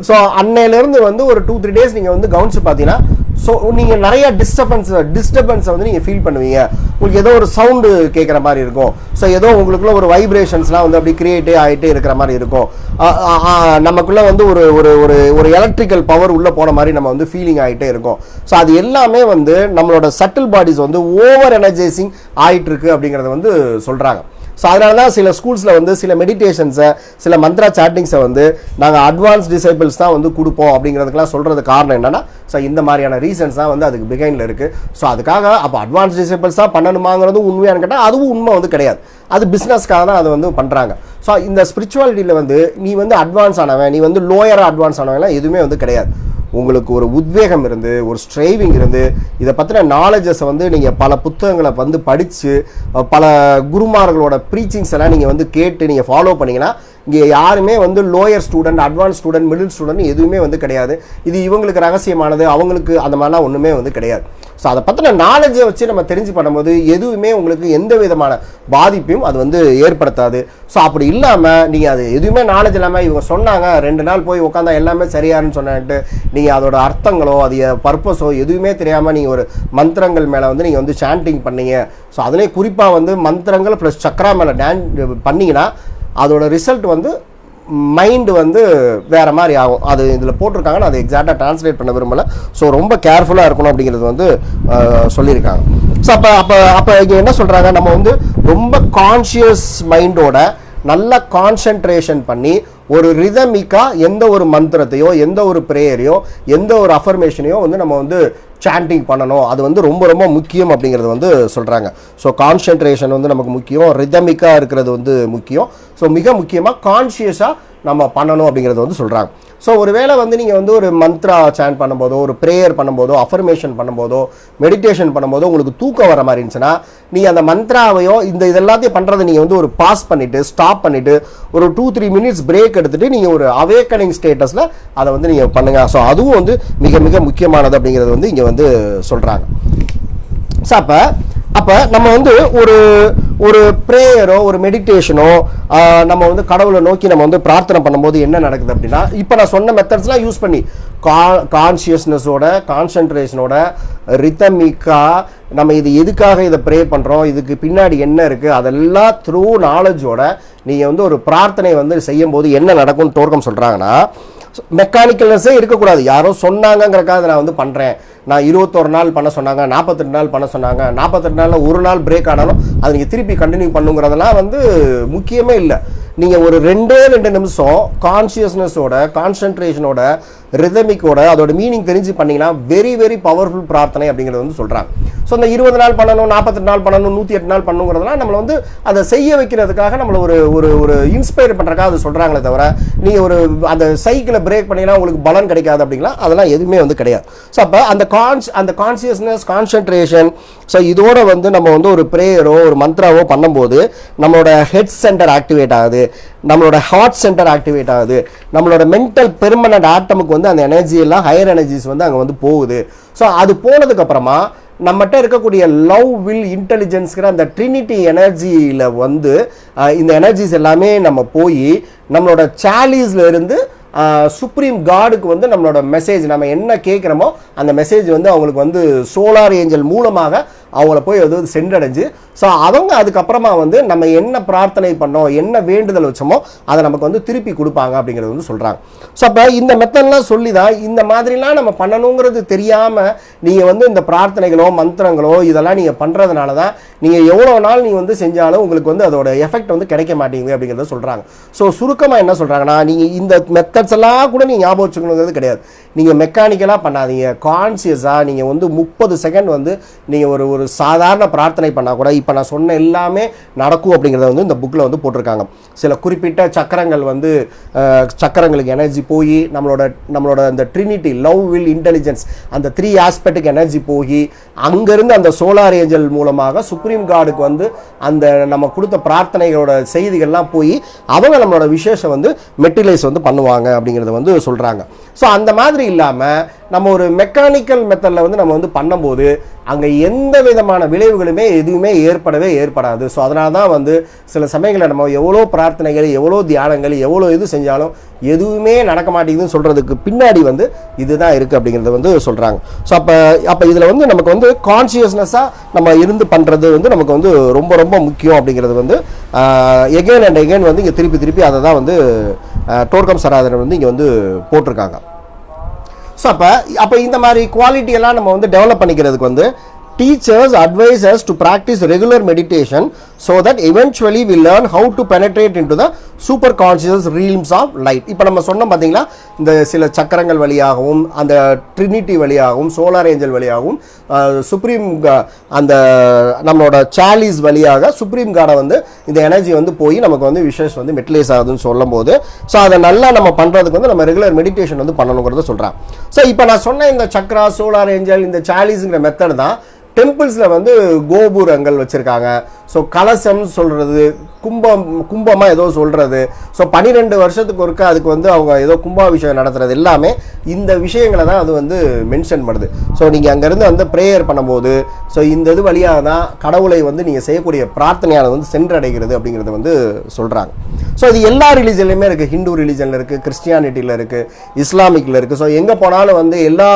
ஸோ அன்னையிலேருந்து வந்து ஒரு 2-3 டேஸ் நீங்கள் வந்து கவனிச்சு பார்த்தீங்கன்னா ஸோ நீங்கள் நிறைய டிஸ்டர்பன்ஸை வந்து நீங்கள் ஃபீல் பண்ணுவீங்க. உங்களுக்கு ஏதோ ஒரு சவுண்டு கேட்குற மாதிரி இருக்கும். ஸோ ஏதோ உங்களுக்குள்ள ஒரு வைப்ரேஷன்ஸ்லாம் வந்து அப்படி கிரியேட்டே ஆகிட்டே இருக்கிற மாதிரி இருக்கும். நமக்குள்ளே வந்து ஒரு ஒரு ஒரு ஒரு எலக்ட்ரிக்கல் பவர் உள்ளே போன மாதிரி நம்ம வந்து ஃபீலிங் ஆகிட்டே இருக்கும். ஸோ அது எல்லாமே வந்து நம்மளோட சட்டில் பாடிஸ் வந்து ஓவர் எனர்ஜைசிங் ஆகிட்டு இருக்கு அப்படிங்கிறத வந்து சொல்கிறாங்க. ஸோ அதனால தான் சில ஸ்கூல்ஸில் வந்து சில மெடிடேஷன்ஸை, சில மந்த்ரா சாட்டிங்ஸை வந்து நாங்கள் அட்வான்ஸ் டிசைபிள்ஸ் தான் வந்து கொடுப்போம் அப்படிங்கிறதுக்கெலாம் சொல்கிறது காரணம் என்னென்னா, ஸோ இந்த மாதிரியான ரீசன்ஸ் தான் வந்து அதுக்கு பிகைனில் இருக்குது. ஸோ அதுக்காக அப்போ அட்வான்ஸ் டிசைபிள்ஸ் தான் பண்ணணுமாங்கிறது உண்மையானு கேட்டால் அதுவும் உண்மை வந்து கிடையாது. அது பிஸ்னஸ்க்காக தான் அதை வந்து பண்ணுறாங்க. ஸோ இந்த ஸ்பிரிச்சுவாலிட்டியில் வந்து நீ வந்து அட்வான்ஸ் ஆனவன், நீ வந்து லோயராக அட்வான்ஸ் ஆனவன்லாம் எதுவுமே வந்து கிடையாது. உங்களுக்கு ஒரு உத்வேகம் இருந்து, ஒரு ஸ்ட்ரைவிங் இருந்து, இதை பற்றின நாலேஜஸை வந்து நீங்கள் பல புத்தகங்களை வந்து படித்து, பல குருமார்களோட ப்ரீச்சிங்ஸ் எல்லாம் நீங்கள் வந்து கேட்டு நீங்கள் ஃபாலோ பண்ணிங்கன்னா, இங்கே யாருமே வந்து lower student, advance student, middle student எதுவுமே வந்து கிடையாது. இது இவங்களுக்கு ரகசியமானது, அவங்களுக்கு அந்த மாதிரிலாம் ஒன்றுமே வந்து கிடையாது. ஸோ அதை பற்றின நாலேஜை வச்சு நம்ம தெரிஞ்சு பண்ணும்போது எதுவுமே உங்களுக்கு எந்த விதமான பாதிப்பையும் அது வந்து ஏற்படுத்தாது. ஸோ அப்படி இல்லாமல் நீங்கள் அது எதுவுமே நாலேஜ் இல்லாமல் இவங்க சொன்னாங்க 2 நாள் போய் உட்காந்தா எல்லாமே சரியாருன்னு சொன்னேன்ட்டு நீங்கள் அதோட அர்த்தங்களோ அது பர்பஸோ எதுவுமே தெரியாமல் நீங்கள் ஒரு மந்திரங்கள் மேலே வந்து நீங்கள் வந்து சாண்டிங் பண்ணீங்க. ஸோ அதுலேயே குறிப்பாக வந்து மந்திரங்கள் ப்ளஸ் சக்ரா மேலே பண்ணிங்கன்னா அதோட ரிசல்ட் வந்து மைண்டு வந்து வேறு மாதிரி ஆகும். அது இதில் போட்டிருக்காங்க, நான் அதை எக்ஸாக்டாக ட்ரான்ஸ்லேட் பண்ண விரும்பலை. ஸோ ரொம்ப கேர்ஃபுல்லாக இருக்கணும் அப்படிங்கிறது வந்து சொல்லியிருக்காங்க. ஸோ அப்போ இங்கே என்ன சொல்கிறாங்க, நம்ம வந்து ரொம்ப கான்ஷியஸ் மைண்டோட நல்லா கான்சென்ட்ரேஷன் பண்ணி ஒரு ரிதமிக்காக எந்த ஒரு மந்திரத்தையோ, எந்த ஒரு ப்ரேயரையோ, எந்த ஒரு அஃபர்மேஷனையோ வந்து நம்ம வந்து சாண்டிங் பண்ணணும். அது வந்து ரொம்ப ரொம்ப முக்கியம் அப்படிங்கிறது வந்து சொல்கிறாங்க. ஸோ கான்சென்ட்ரேஷன் வந்து நமக்கு முக்கியம், ரிதமிக்காக இருக்கிறது வந்து முக்கியம். ஸோ மிக முக்கியமாக கான்ஷியஸாக நம்ம பண்ணணும் அப்படிங்கிறது வந்து சொல்கிறாங்க. ஸோ ஒரு வேளை வந்து நீங்கள் வந்து ஒரு மந்த்ரா சாண்ட் பண்ணும்போதோ, ஒரு ப்ரேயர் பண்ணும்போதோ, அஃபர்மேஷன் பண்ணும்போதோ, மெடிடேஷன் பண்ணும்போதோ உங்களுக்கு தூக்கம் வர மாதிரி இருந்துச்சுன்னா, நீங்கள் அந்த மந்த்ராவையோ இதெல்லாத்தையும் பண்ணுறதை நீங்கள் வந்து ஒரு பாஸ் பண்ணிவிட்டு, ஸ்டாப் பண்ணிவிட்டு, ஒரு 2-3 மினிட்ஸ் பிரேக் எடுத்துகிட்டு நீங்கள் ஒரு அவேக்கனிங் ஸ்டேட்டஸில் அதை வந்து நீங்கள் பண்ணுங்கள். ஸோ அதுவும் வந்து மிக மிக முக்கியமானது அப்படிங்கிறது வந்து இங்கே வந்து சொல்கிறாங்க. ஸோ அப்போ நம்ம வந்து ஒரு ப்ரேயரோ, ஒரு மெடிடேஷனோ, நம்ம வந்து கடவுளை நோக்கி நம்ம வந்து பிரார்த்தனை பண்ணும்போது என்ன நடக்குது அப்படின்னா, இப்போ நான் சொன்ன மெத்தட்ஸ்லாம் யூஸ் பண்ணி கான்ஷியஸ்னஸோட, கான்சன்ட்ரேஷனோட, ரிதமிக்காக நம்ம இது எதுக்காக இதை ப்ரே பண்ணுறோம், இதுக்கு பின்னாடி என்ன இருக்குது, அதெல்லாம் த்ரூ நாலேஜோட நீங்கள் வந்து ஒரு பிரார்த்தனை வந்து செய்யும்போது என்ன நடக்கும்னு தோற்றம் சொல்கிறாங்கன்னா, மெக்கானிக்கல்னஸே இருக்கக்கூடாது. யாரோ சொன்னாங்கங்கிறக்காக நான் வந்து பண்ணுறேன், நான் 21 நாள் பண்ண சொன்னாங்க, 48 நாள் பண்ண சொன்னாங்க, 48 நாளில் ஒரு நாள் பிரேக் ஆனாலும் அது நீங்கள் திருப்பி கண்டினியூ பண்ணுங்கிறதெல்லாம் வந்து முக்கியமே இல்லை. நீங்கள் ஒரு 2 நிமிஷம் கான்ஷியஸ்னஸோட, கான்சன்ட்ரேஷனோட, ரிதமிக்கோட அதோட மீனிங் தெரிஞ்சு பண்ணிங்கன்னா வெரி வெரி பவர்ஃபுல் பிரார்த்தனை அப்படிங்கிறது வந்து சொல்கிறாங்க. ஸோ இந்த 20 நாள் பண்ணணும், 48 நாள் பண்ணணும், 108 நாள் பண்ணுங்கிறதுலாம் நம்மளை வந்து அதை செய்ய வைக்கிறதுக்காக நம்மளை ஒரு இன்ஸ்பயர் பண்ணுறதுக்காக அது சொல்கிறாங்களே தவிர, நீங்கள் ஒரு அந்த சைக்கிளை பிரேக் பண்ணிங்கன்னா உங்களுக்கு பலன் கிடைக்காது அப்படிங்களா, அதெல்லாம் எதுவுமே வந்து கிடையாது. ஸோ அப்போ அந்த கான்ஷியஸ்னஸ், கான்சன்ட்ரேஷன், ஸோ இதோட வந்து நம்ம வந்து ஒரு ப்ரேயரோ, ஒரு மந்த்ராவோ பண்ணும்போது நம்மளோட ஹெட் சென்டர் ஆக்டிவேட் ஆகுது, நம்மளோட ஹார்ட் சென்டர் ஆக்டிவேட் ஆகுது, நம்மளோட மென்டல் பெர்மனன்ட் ஆட்டமுக்கு வந்து அந்த எனர்ஜி எல்லாம் ஹையர் எனர்ஜிஸ் வந்து அங்கே வந்து போகுது. ஸோ அது போனதுக்கு அப்புறமா நம்மகிட்ட இருக்கக்கூடிய லவ், வில், இன்டெலிஜென்ஸ்கிற அந்த ட்ரினிட்டி எனர்ஜியில் வந்து இந்த எனர்ஜிஸ் எல்லாமே நம்ம போய் நம்மளோட சாலீஸ்ல இருந்து சுப்ரீம் காடுக்கு வந்து நம்மளோட மெசேஜ், நம்ம என்ன கேட்குறோமோ அந்த மெசேஜ் வந்து அவங்களுக்கு வந்து சோலார் ஏஞ்சல் மூலமாக அவங்கள போய் அது சென்றடைஞ்சு, ஸோ அவங்க அதுக்கப்புறமா வந்து நம்ம என்ன பிரார்த்தனை பண்ணோம், என்ன வேண்டுதல் வச்சோமோ அதை நமக்கு வந்து திருப்பி கொடுப்பாங்க அப்படிங்கிறது வந்து சொல்கிறாங்க. ஸோ அப்போ இந்த மெத்தட்லாம் சொல்லி தான் இந்த மாதிரிலாம் நம்ம பண்ணணுங்கிறது தெரியாமல் நீங்கள் வந்து இந்த பிரார்த்தனைகளோ, மந்திரங்களோ இதெல்லாம் நீங்கள் பண்ணுறதுனால தான் நீங்கள் எவ்வளோ நாள் நீங்கள் வந்து செஞ்சாலும் உங்களுக்கு வந்து அதோட எஃபெக்ட் வந்து கிடைக்க மாட்டேங்குது அப்படிங்கிறத சொல்கிறாங்க. ஸோ சுருக்கமாக என்ன சொல்கிறாங்கன்னா, நீங்கள் இந்த மெத்தட்ஸ் எல்லாம் கூட நீங்கள் ஞாபகம் வச்சுக்கணுங்கிறது கிடையாது. நீங்கள் மெக்கானிக்கலாக பண்ணாதீங்க, கான்சியஸாக நீங்கள் வந்து 30 செகண்ட் வந்து நீங்கள் ஒரு சாதாரண பிரார்த்தனை பண்ணால் கூட இப்போ நான் சொன்ன எல்லாமே நடக்கும் அப்படிங்கிறத வந்து இந்த புக்கில் வந்து போட்டிருக்காங்க. சில குறிப்பிட்ட சக்கரங்கள் வந்து சக்கரங்களுக்கு எனர்ஜி போய் நம்மளோட அந்த ட்ரினிட்டி, லவ், வில், இன்டெலிஜென்ஸ், அந்த 3 ஆஸ்பெக்ட்டுக்கு எனர்ஜி போய் அங்கேருந்து அந்த சோலார் ஏஞ்சல் மூலமாக சுப்ரீம் காடுக்கு வந்து அந்த நம்ம கொடுத்த பிரார்த்தனைகளோட செய்திகள்லாம் போய் அவங்க நம்மளோட விசேஷம் வந்து மெட்டிலைஸ் வந்து பண்ணுவாங்க அப்படிங்கிறத வந்து சொல்கிறாங்க. ஸோ அந்த மாதிரி இல்லாமல் நம்ம ஒரு மெக்கானிக்கல் மெத்தடில் வந்து நம்ம வந்து பண்ணும்போது அங்கே எந்த விதமான விளைவுகளுமே எதுவுமே ஏற்படாது. ஸோ அதனால தான் வந்து சில சமயங்களில் நம்ம எவ்வளோ பிரார்த்தனைகள், எவ்வளோ தியானங்கள், எவ்வளோ இது செஞ்சாலும் எதுவுமே நடக்க மாட்டேங்குதுன்னு சொல்கிறதுக்கு பின்னாடி வந்து இதுதான் இருக்குது அப்படிங்கிறத வந்து சொல்கிறாங்க. ஸோ அப்போ இதில் வந்து நமக்கு வந்து கான்சியஸ்னஸாக நம்ம இருந்து பண்ணுறது வந்து நமக்கு வந்து ரொம்ப ரொம்ப முக்கியம் அப்படிங்கிறது வந்து எகெயின் அண்ட் எகெயின் வந்து இங்கே திருப்பி அதை தான் வந்து டோர்கம் சராதரன் வந்து இங்கே வந்து போட்டிருக்காங்க. ஸோ அப்போ இந்த மாதிரி குவாலிட்டியெல்லாம் நம்ம வந்து டெவலப் பண்ணிக்கிறதுக்கு வந்து teachers advise us to practice regular meditation so that eventually we learn how to penetrate into the super conscious realms of light. இப்போ நம்ம சொன்னோம் பார்த்தீங்களா, இந்த சில சக்கரங்கள் வழியாகவும் அந்த ட்ரினிட்டி வழியாகவும் சோலார் ஏஞ்சல் வழியாகவும் சுப்ரீம் அந்த நம்மளோட சாலிஸ் வழியாக சுப்ரீம் காடை வந்து இந்த எனர்ஜி வந்து போய் நமக்கு வந்து விஷஸ் வந்து மெட்லேஸ் ஆகுதுன்னு சொல்லும் போது ஸோ அதை நல்லா நம்ம பண்ணுறதுக்கு வந்து நம்ம ரெகுலர் மெடிடேஷன் வந்து பண்ணணுங்கிறத சொல்கிறேன். ஸோ இப்போ நான் சொன்ன இந்த சக்ரா, சோலார் ஏஞ்சல், இந்த சாலிஸுங்கிற மெத்தட் தான் டெம்பிள்ஸில் வந்து கோபுரங்கள் வச்சுருக்காங்க. ஸோ கலசம் சொல்கிறது, கும்பமாக ஏதோ சொல்கிறது, ஸோ 12 வருஷத்துக்கு ஒருக்க அதுக்கு வந்து அவங்க ஏதோ கும்பாபிஷேகம் நடத்துகிறது எல்லாமே இந்த விஷயங்களை தான் அது வந்து மென்ஷன் பண்ணுது. ஸோ நீங்கள் அங்கேருந்து வந்து ப்ரேயர் பண்ணும்போது ஸோ இந்த இது வழியாக தான் கடவுளை வந்து நீங்கள் செய்யக்கூடிய பிரார்த்தனையால் வந்து சென்றடைகிறது அப்படிங்கிறத வந்து சொல்கிறாங்க. ஸோ இது எல்லா ரிலீஜன்லையுமே இருக்குது. ஹிந்து ரிலீஜனில் இருக்குது, கிறிஸ்டியானிட்டியில் இருக்குது, இஸ்லாமிக்கில் இருக்குது. ஸோ எங்கே போனாலும் வந்து எல்லா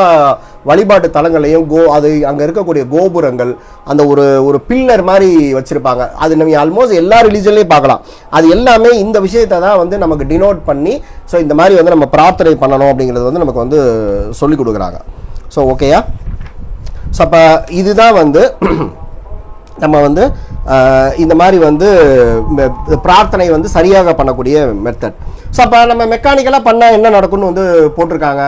வழிபாட்டு தலங்களையும் அது அங்கே இருக்கக்கூடிய கோபுரங்கள் அந்த ஒரு பில்லர் மாதிரி வச்சுருப்பாங்க. அது நம்ம ஆல்மோஸ்ட் எல்லா ரிலீஜன்லையும் பார்க்கலாம். அது எல்லாமே இந்த விஷயத்தை தான் வந்து நமக்கு டினோட் பண்ணி ஸோ இந்த மாதிரி வந்து நம்ம பிரார்த்தனை பண்ணணும் அப்படிங்கிறது வந்து நமக்கு வந்து சொல்லிக் கொடுக்குறாங்க. ஸோ ஓகேயா? ஸோ அப்போ இதுதான் வந்து நம்ம வந்து இந்த மாதிரி வந்து பிரார்த்தனை வந்து சரியாக பண்ணக்கூடிய மெத்தட். ஸோ அப்போ நம்ம மெக்கானிக்கலாக பண்ணால் என்ன நடக்கும்னு வந்து போட்டிருக்காங்க.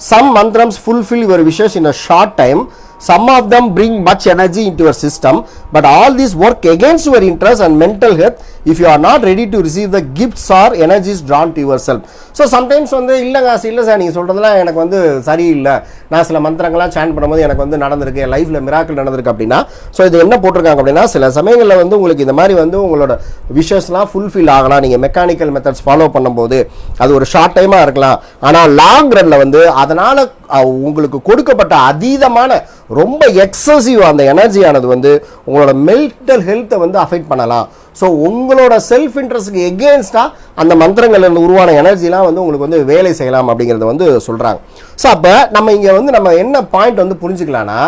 Some mantrams fulfill your wishes in a short time. Some of them bring much energy into your system, but all these work against your interest and mental health if you are not ready to receive the gifts or energies drawn to yourself. So sometimes வந்து இல்லை சார் நீங்கள் சொல்கிறதுலாம் எனக்கு வந்து சரியில்லை, நான் சில மந்திரங்கள்லாம் சேன் பண்ணும்போது எனக்கு வந்து நடந்திருக்கு, என் லைஃப்பில் மிராக்கிள் நடந்திருக்கு அப்படின்னா ஸோ இது என்ன போட்டிருக்காங்க அப்படின்னா சில சமயங்களில் வந்து உங்களுக்கு இந்த மாதிரி வந்து உங்களோட விஷஸ்லாம் ஃபுல்ஃபில் ஆகலாம் நீங்கள் மெக்கானிக்கல் மெத்தட்ஸ் ஃபாலோ பண்ணும்போது. அது ஒரு ஷார்ட் டைமாக இருக்கலாம், ஆனால் லாங் ரன்னில் வந்து அதனால் உங்களுக்கு கொடுக்கப்பட்ட அதீதமான ரொம்ப எக்ஸசிவ் அந்த எனர்ஜியானது வந்து உங்களோட மென்டல் ஹெல்த்தை வந்து அஃபெக்ட் பண்ணலாம். ஸோ உங்களோட செல்ஃப் இன்ட்ரெஸ்ட்டுக்கு எகெயின்ஸ்டாக அந்த மந்திரங்கள்ல உருவான எனர்ஜிலாம் வந்து உங்களுக்கு வந்து வேலை செய்யலாம் அப்படிங்கிறத வந்து சொல்கிறாங்க. ஸோ அப்போ நம்ம இங்கே வந்து நம்ம என்ன பாயிண்ட் வந்து புரிஞ்சுக்கலான்னா,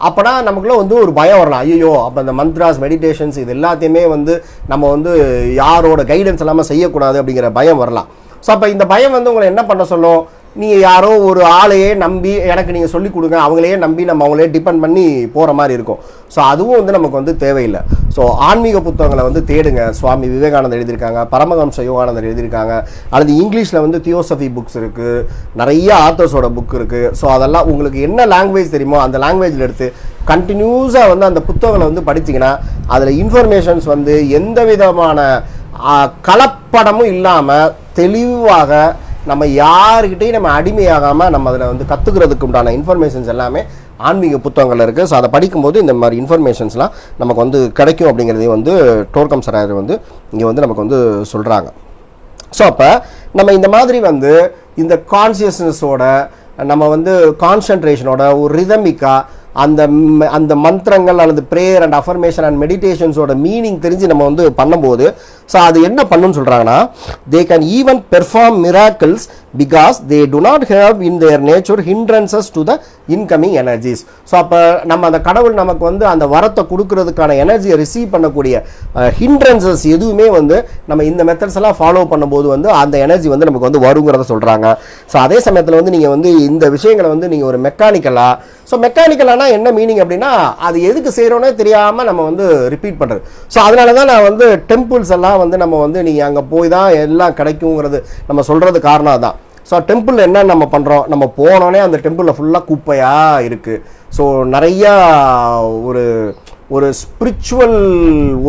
அப்போனா நமக்குள்ள வந்து ஒரு பயம் வரலாம். ஐயோ அப்போ அந்த மந்த்ராஸ், மெடிடேஷன்ஸ் இது எல்லாத்தையுமே வந்து நம்ம வந்து யாரோட கைடன்ஸ் இல்லாமல் செய்யக்கூடாது அப்படிங்கிற பயம் வரலாம். ஸோ அப்போ இந்த பயம் வந்து உங்களை என்ன பண்ண சொல்லும், நீங்கள் யாரோ ஒரு ஆளையே நம்பி எனக்கு நீங்கள் சொல்லிக் கொடுங்க, அவங்களையே நம்பி நம்ம அவங்களே டிபெண்ட் பண்ணி போகிற மாதிரி இருக்கும். ஸோ அதுவும் வந்து நமக்கு வந்து தேவையில்லை. ஸோ ஆன்மீக புத்தகங்களை வந்து தேடுங்க. சுவாமி விவேகானந்தர் எழுதியிருக்காங்க, பரமஹம்ச யோகானந்தர் எழுதியிருக்காங்க, அல்லது இங்கிலீஷில் வந்து தியோசஃபி புக்ஸ் இருக்குது, நிறைய ஆத்தர்ஸோட புக் இருக்குது. ஸோ அதெல்லாம் உங்களுக்கு என்ன லாங்குவேஜ் தெரியுமோ அந்த லாங்குவேஜில் எடுத்து கண்டினியூஸாக வந்து அந்த புத்தகங்களை வந்து படிச்சிங்கன்னா அதில் இன்ஃபர்மேஷன்ஸ் வந்து எந்த விதமான கலப்படமும் இல்லாமல் தெளிவாக நம்ம யாருக்கிட்டையும் நம்ம அடிமையாகாமல் நம்ம அதில் வந்து கற்றுக்கிறதுக்கு உண்டான இன்ஃபர்மேஷன்ஸ் எல்லாமே ஆன்மீக புத்தகங்கள் இருக்குது. ஸோ அதை படிக்கும்போது இந்த மாதிரி இன்ஃபர்மேஷன்ஸ்லாம் நமக்கு வந்து கிடைக்கும் அப்படிங்கிறதையும் வந்து டோர்கம் சராயர் வந்து இங்கே வந்து நமக்கு வந்து சொல்கிறாங்க. ஸோ அப்போ நம்ம இந்த மாதிரி வந்து இந்த கான்சியஸ்னஸோட நம்ம வந்து கான்சன்ட்ரேஷனோட ஒரு ரிதமிக்காக அந்த மந்திரங்கள் அல்லது ப்ரேயர் அண்ட் அஃபர்மேஷன் அண்ட் மெடிடேஷன்ஸோட மீனிங் தெரிஞ்சு நம்ம வந்து பண்ணும்போது ஸோ அது என்ன பண்ணுன்னு சொல்கிறாங்கன்னா, they can even perform miracles because they do not have in their nature hindrances to the incoming energies. So அப்போ நம்ம அந்த கடவுள் நமக்கு வந்து அந்த வரத்தை கொடுக்கறதுக்கான எனர்ஜியை ரிசீவ் பண்ணக்கூடிய ஹிண்ட்ரன்சஸ் எதுவுமே வந்து நம்ம இந்த மெத்தட்ஸ் எல்லாம் ஃபாலோ பண்ணும்போது வந்து அந்த எனர்ஜி வந்து நமக்கு வந்து வருங்கிறத சொல்கிறாங்க. ஸோ அதே சமயத்தில் வந்து நீங்கள் வந்து இந்த விஷயங்களை வந்து நீங்கள் ஒரு மெக்கானிக்கலானா என்ன மீனிங் அப்படின்னா அது எதுக்கு செய்கிறோன்னே தெரியாமல் நம்ம வந்து ரிப்பீட் பண்ணுறது. ஸோ அதனால தான் நான் வந்து டெம்பிள்ஸ் எல்லாம் வந்து நம்ம வந்து நீங்கள் அங்கே போய் தான் எல்லாம் கிடைக்குங்கிறது நம்ம சொல்கிறது காரணம் தான். ஸோ டெம்பிள் என்ன நம்ம பண்ணுறோம், நம்ம போனோடனே அந்த டெம்பிளில் ஃபுல்லாக குப்பையாக இருக்குது. ஸோ நிறையா ஒரு ஸ்பிரிச்சுவல்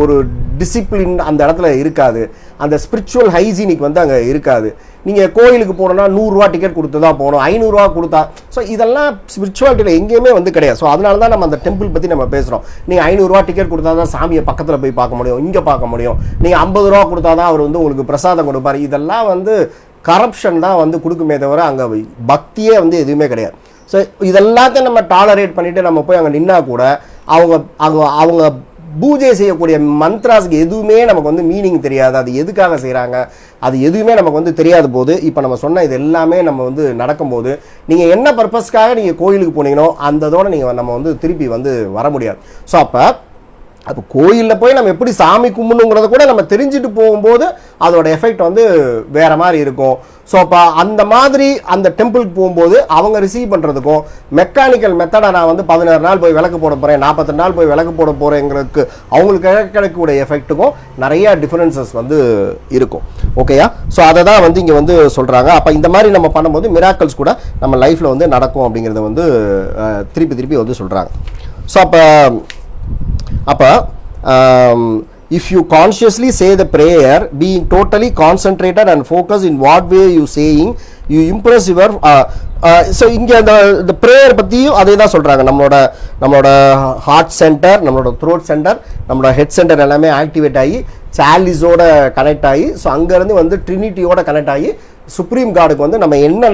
ஒரு டிசிப்ளின் அந்த இடத்துல இருக்காது, அந்த ஸ்பிரிச்சுவல் ஹைஜீனிக் வந்து அங்கே இருக்காது. நீங்கள் கோயிலுக்கு போனோன்னா 100 ரூபா டிக்கெட் கொடுத்து தான் போகணும், 500 ரூபா கொடுத்தா. ஸோ இதெல்லாம் ஸ்பிரிச்சுவாலிட்டியில் எங்கேயுமே வந்து கிடையாது. ஸோ அதனால தான் நம்ம அந்த டெம்பிள் பற்றி நம்ம பேசுகிறோம். நீங்கள் 500 ரூபா டிக்கெட் கொடுத்தா தான் சாமியை பக்கத்தில் போய் பார்க்க முடியும், இங்கே பார்க்க முடியும். நீங்கள் 50 ரூபா கொடுத்தா தான் அவர் வந்து உங்களுக்கு பிரசாதம் கொடுப்பார். இதெல்லாம் வந்து கரப்ஷன் தான் வந்து கொடுக்குமே தவிர அங்கே பக்தியே வந்து எதுவுமே கிடையாது. ஸோ இதெல்லாத்தையும் நம்ம டாலரேட் பண்ணிவிட்டு நம்ம போய் அங்கே நின்னா கூட அவங்க அவங்க அவங்க பூஜை செய்யக்கூடிய மந்த்ராஸ்க்கு எதுவுமே நமக்கு வந்து மீனிங் தெரியாது, அது எதுக்காக செய்கிறாங்க அது எதுவுமே நமக்கு வந்து தெரியாத போது இப்போ நம்ம சொன்ன இது எல்லாமே நம்ம வந்து நடக்கும்போது நீங்கள் என்ன பர்பஸ்க்காக நீங்கள் கோயிலுக்கு போனீங்களோ அந்ததோடு நீங்கள் நம்ம வந்து திருப்பி வந்து வர முடியாது. ஸோ அப்போ கோயிலில் போய் நம்ம எப்படி சாமி கும்பிடணுங்கிறத கூட நம்ம தெரிஞ்சுட்டு போகும்போது அதோட எஃபெக்ட் வந்து வேறு மாதிரி இருக்கும். ஸோ அப்போ அந்த மாதிரி அந்த டெம்பிளுக்கு போகும்போது அவங்க ரிசீவ் பண்ணுறதுக்கும் மெக்கானிக்கல் மெத்தடை நான் வந்து 16 நாள் போய் விளக்கு போட போகிறேன் 42 நாள் போய் விளக்கு போட போகிறேங்கிறதுக்கு அவங்களுக்கு கிடைக்கக்கூடிய எஃபெக்ட்டுக்கும் நிறையா டிஃப்ரென்சஸ் வந்து இருக்கும். ஓகேயா? ஸோ அதை தான் வந்து இங்கே வந்து சொல்கிறாங்க. அப்போ இந்த மாதிரி நம்ம பண்ணும்போது மிராக்கிள்ஸ் கூட நம்ம லைஃப்பில் வந்து நடக்கும் அப்படிங்கிறத வந்து திருப்பி வந்து சொல்கிறாங்க. ஸோ அப்போ if you consciously say the prayer being totally concentrated and focused in what way you saying you impress your so இங்கே அந்த ப்ரேயர் பற்றியும் அதே தான் சொல்கிறாங்க. நம்மளோட ஹார்ட் சென்டர், நம்மளோட த்ரோட் சென்டர், நம்மளோட ஹெட் சென்டர் எல்லாமே ஆக்டிவேட் ஆகி சாலிஸோட கனெக்ட் ஆகி ஸோ அங்கேருந்து வந்து ட்ரினிட்டியோட கனெக்ட் ஆகி சுப்ரீம் கார்டுக்கு வந்து